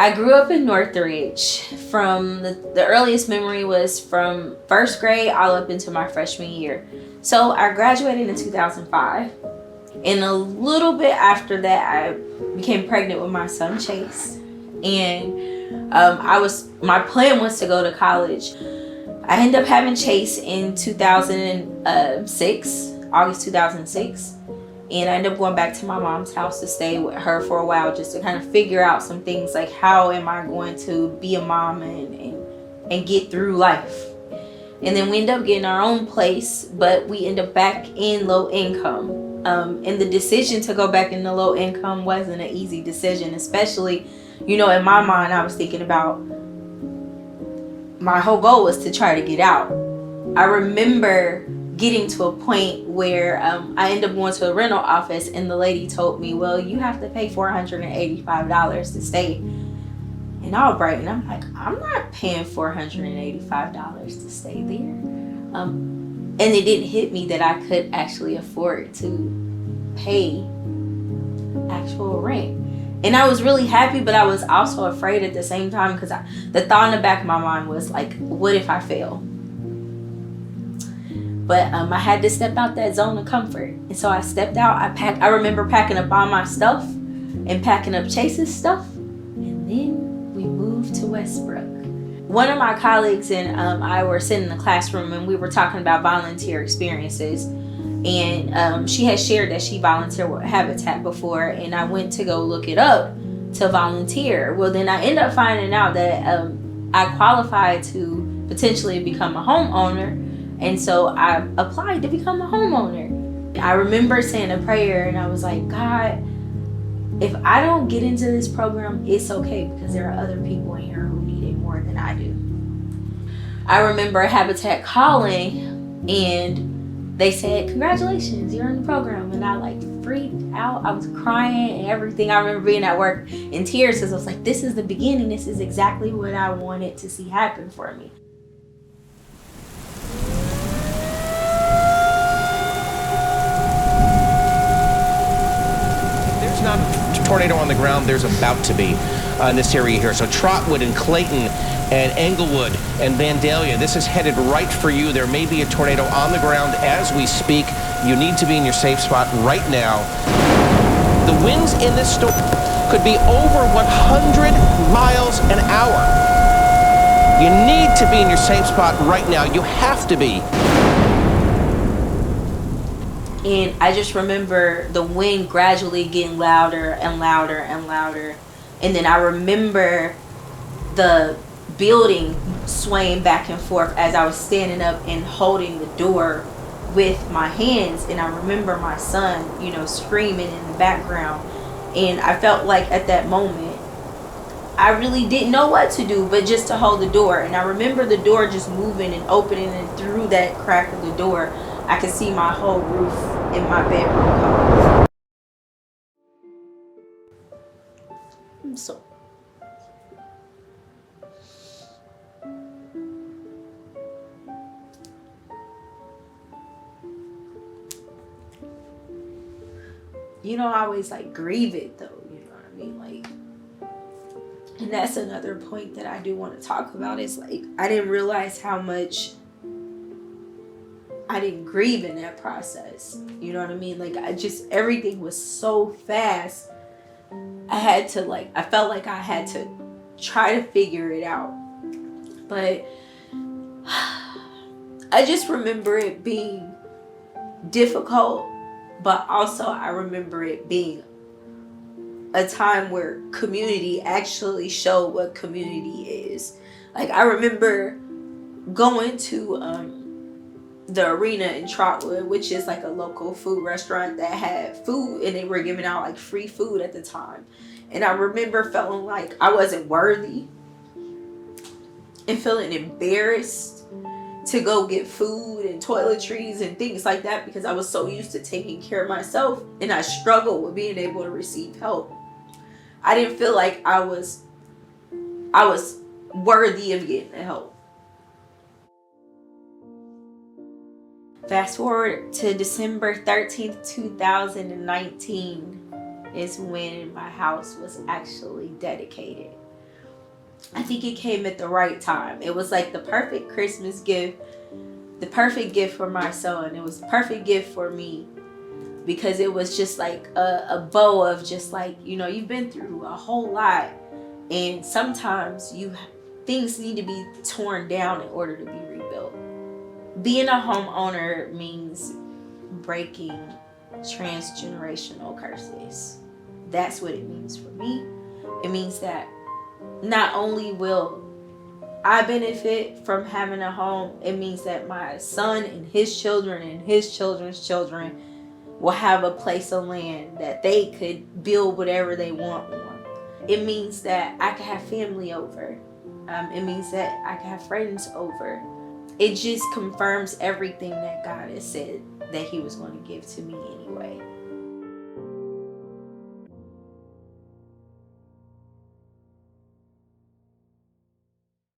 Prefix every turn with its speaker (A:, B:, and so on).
A: I grew up in Northridge. From the earliest memory was from first grade all up into my freshman year. So I graduated in 2005. And a little bit after that, I became pregnant with my son, Chase. And my plan was to go to college. I ended up having Chase in 2006, August 2006. And I ended up going back to my mom's house to stay with her for a while, just to kind of figure out some things like how am I going to be a mom and get through life. And then we ended up getting our own place, but we ended up back in low income. And the decision to go back into low income wasn't an easy decision, especially, in my mind, I was thinking about my whole goal was to try to get out. I remember getting to a point where I ended up going to a rental office, and the lady told me, well, you have to pay $485 to stay in Albright. And I'm like, I'm not paying $485 to stay there. And it didn't hit me that I could actually afford to pay actual rent. And I was really happy, but I was also afraid at the same time, because the thought in the back of my mind was like, what if I fail? But I had to step out that zone of comfort. And so I stepped out. I remember packing up all my stuff and packing up Chase's stuff. And then we moved to Westbrook. One of my colleagues and I were sitting in the classroom, and we were talking about volunteer experiences. And she had shared that she volunteered with Habitat before, and I went to go look it up to volunteer. Well, then I ended up finding out that I qualified to potentially become a homeowner. And so I applied to become a homeowner. I remember saying a prayer, and I was like, God, if I don't get into this program, it's okay, because there are other people in here who need it more than I do. I remember Habitat calling, and they said, congratulations, you're in the program. And I freaked out. I was crying and everything. I remember being at work in tears, because I was like, this is the beginning. This is exactly what I wanted to see happen for me.
B: Not a tornado on the ground. There's about to be in this area here. So Trotwood and Clayton and Englewood and Vandalia, this is headed right for you. There may be a tornado on the ground as we speak. You need to be in your safe spot right now. The winds in this storm could be over 100 miles an hour. You need to be in your safe spot right now. You have to be.
A: And I just remember the wind gradually getting louder and louder and louder. And then I remember the building swaying back and forth as I was standing up and holding the door with my hands. And I remember my son, screaming in the background. And I felt like at that moment, I really didn't know what to do but just to hold the door. And I remember the door just moving and opening, and through that crack of the door, I could see my whole roof in my bedroom covered. So I always grieve it though, you know what I mean? And that's another point that I do want to talk about, is I didn't realize how much I didn't grieve in that process. You know what I mean? Everything was so fast. I felt like I had to try to figure it out. But I just remember it being difficult, but also I remember it being a time where community actually showed what community is. I remember going to the arena in Trotwood, which is a local food restaurant that had food, and they were giving out free food at the time. And I remember feeling like I wasn't worthy and feeling embarrassed to go get food and toiletries and things like that, because I was so used to taking care of myself, and I struggled with being able to receive help. I didn't feel like I was worthy of getting the help. Fast forward to December 13th, 2019 is when my house was actually dedicated. I think it came at the right time. It was like the perfect Christmas gift, the perfect gift for my son. It was the perfect gift for me, because it was just like a bow of just like, you know, you've been through a whole lot, and sometimes things need to be torn down in order to be rebuilt. Being a homeowner means breaking transgenerational curses. That's what it means for me. It means that not only will I benefit from having a home, it means that my son and his children and his children's children will have a place of land that they could build whatever they want on. It means that I can have family over. It means that I can have friends over. It just confirms everything that God has said that he was going to give to me anyway.